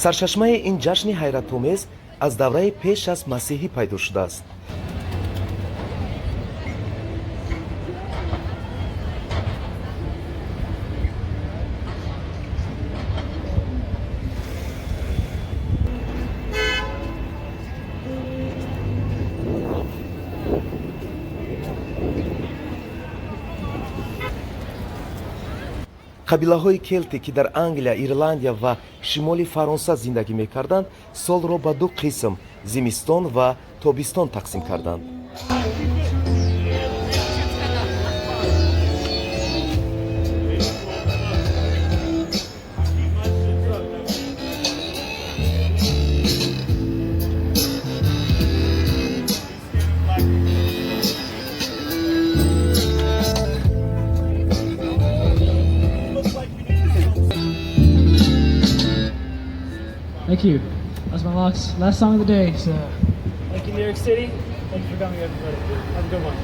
сарчашмаи ин ҷашни ҳайратомез аз давраи пеш аз масеҳӣ пайдо шудааст. қабилаҳои келте ки дар англия, ирландия ва шимоли фаронса зиндагӣ мекарданд, солро ба ду қисм зимистон ва тобистон тақсим карданд. Thank you. That's my last song of the day. So, thank you, New York City. Thank you for coming, everybody. Have a good one.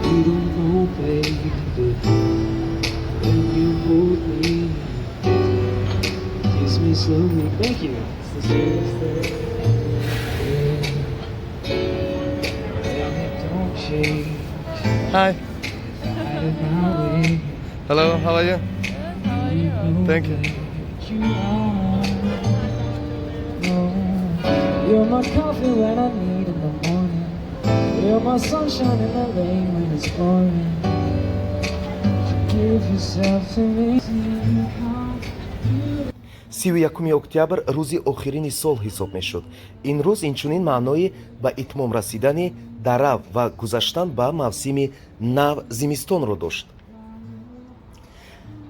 You don't know, baby, when you hold me. Kiss me slowly, thank you. It's the sweetest thing. Don't change. Hi. Out of my way. Hello, how are you? Thank you. You're my coffee when I need in the morning. You're my sunshine in the rain when it's pouring. Give yourself to me. Сию якуми октябр рӯзи охирини сол ҳисоб мешуд. Ин рӯз инчунин маънои ба итмом расидани дарав ва гузаштан ба мавсими нав зимистонро дошт.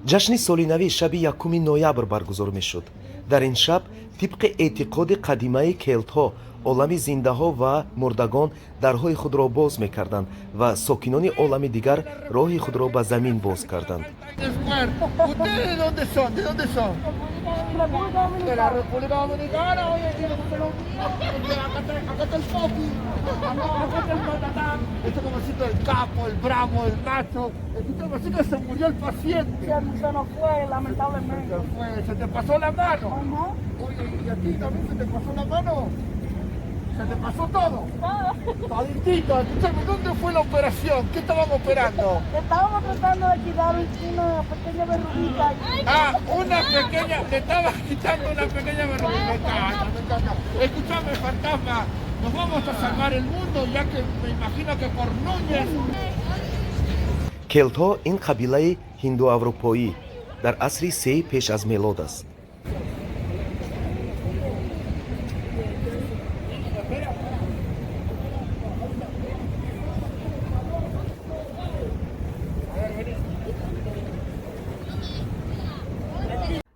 ҷашни соли нави шаби якуми ноябр баргузор мешуд. дар ин шаб тибқи эътиқоди қадимаи келтҳо олами зиндаҳо ва мурдагон дарҳои худро боз мекарданд ва сокинони олами дигар роҳи худро ба замин боз карданд. ¿Ustedes de dónde son? ¿De dónde son? De la República Dominicana. Oye, acá está el Popi. Acá está el Matatán. Este comecito el capo, el bravo, el macho. Este comecito se murió el paciente. Se nos fue, lamentablemente. Se te pasó la mano. Ajá. Oye, ¿y a ti también se te pasó la mano? ¿Se te pasó todo? Toditito, escúchame, ¿dónde fue la operación? ¿Qué estaban operando? Estábamos tratando de quitar una pequeña verruguita. Ah, una pequeña, te estabas quitando una pequeña verruga. Me encanta. Escúchame, fantasma, nos vamos a salvar el mundo, ya que me imagino que por Núñez. келтҳо ин қабилаи ҳиндуаврупоӣ дар асри сеи пеш аз мелод аст.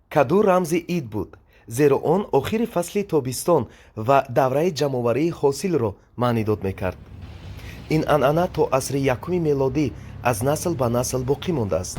каду рамзи ид буд, зеро он охири фасли тобистон ва давраи ҷамъоварии ҳосилро маънӣ дод мекард. ин анъана то асри якуми мелодӣ аз насл ба насл боқӣ мондааст.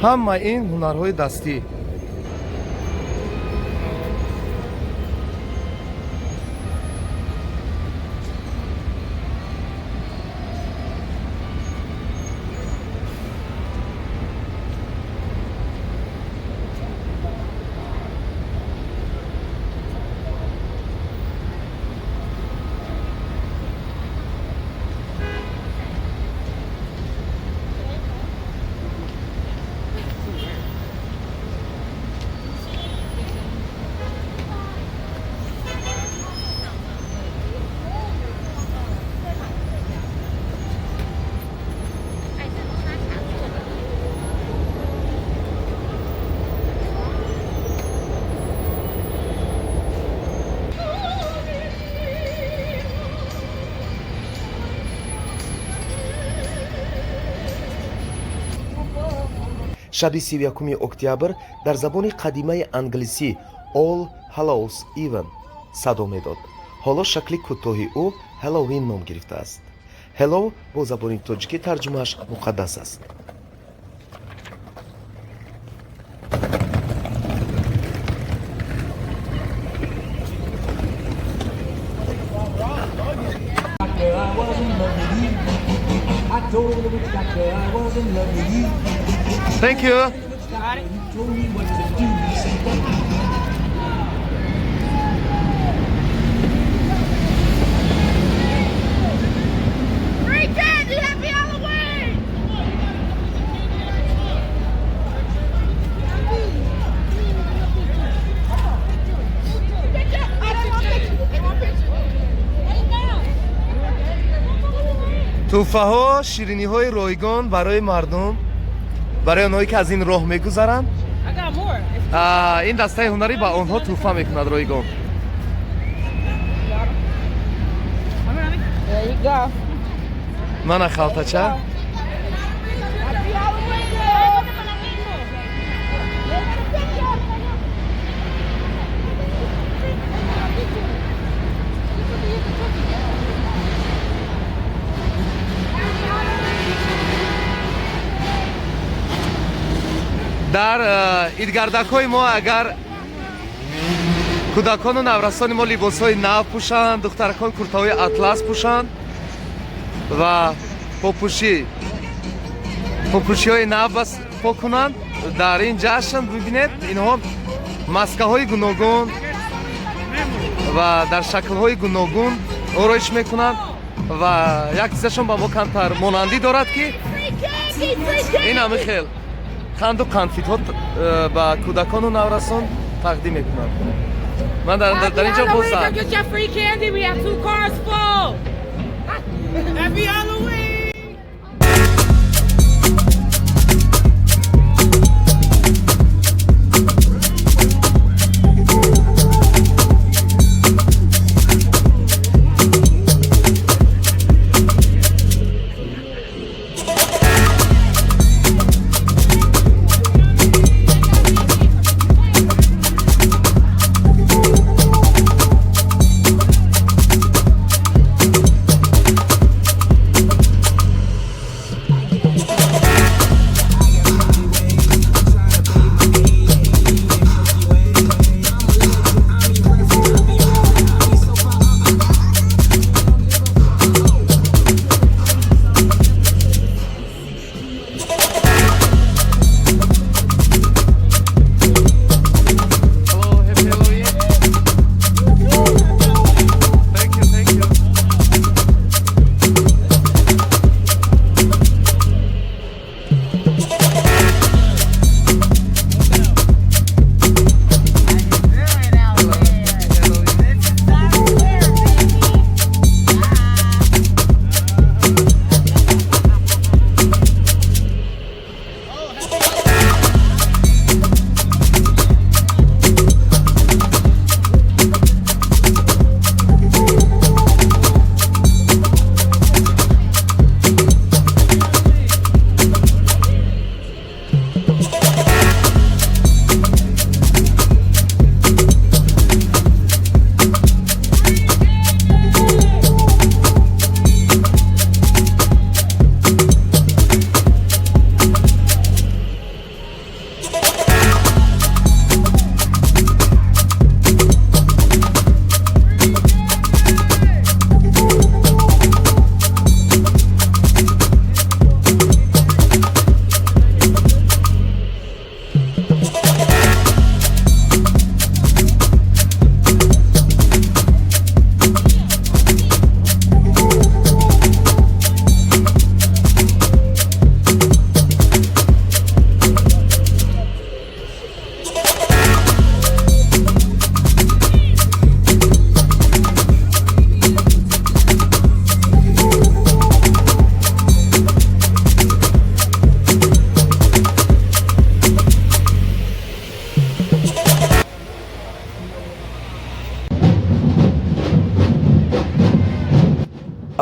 ҳама ин ҳунарҳои дастӣ. шаби 31 октябр дар забони қадимаи англисӣ All Hallows Even садо медод. ҳоло шакли кӯтоҳи ӯ Halloween ном гирифтааст. Hello бо забони тоҷикӣ тарҷумааш муқаддас аст. Thank you. Free candy, happy Halloween! туҳфаҳо, шириниҳои ройгон барои мардум, барои онҳое ки аз ин роҳ мегузаранд. Ин дастаи ҳунарӣ ба онҳо туҳфа мекунад ройгон. There you go. Мана халтача. дар идгардакҳои мо агар кӯдакону наврасони мо либосҳои нав пӯшанд, духтаракон куртаҳои атлас пӯшанд ва попӯшиҳои нав по кунанд, дар ин ҷашн бибинед инҳо маскаҳои гуногун ва дар шаклҳои гуногун ороиш мекунанд ва як чизашон ба мо камтар монандӣ дорад ки ин ҳами хел қанду қанфитҳо ба кӯдакону наврасон тақдим мекунанд. Ман дар инҷо бозам. Get your free candy. We have 2 cars full. Happy Halloween!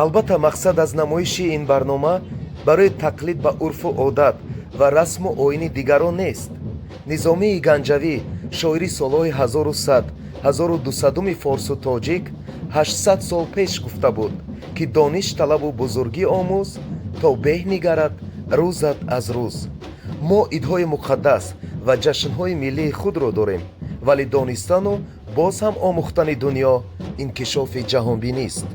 албатта мақсад аз намоиши ин барнома барои тақлид ба урфу одат ва расму оини дигарон нест. Низомии Ганҷавӣ, шоири солҳои 1100-1200 форсу тоҷик 800 сол пеш гуфта буд, ки дониш талабу бузургӣ омӯз, то беҳ нигарад рӯзат аз рӯз. мо идҳои муқаддас ва ҷашнҳои миллии худро дорем, вале донистану боз ҳам омӯхтани дунё инкишофи ҷаҳонбинист.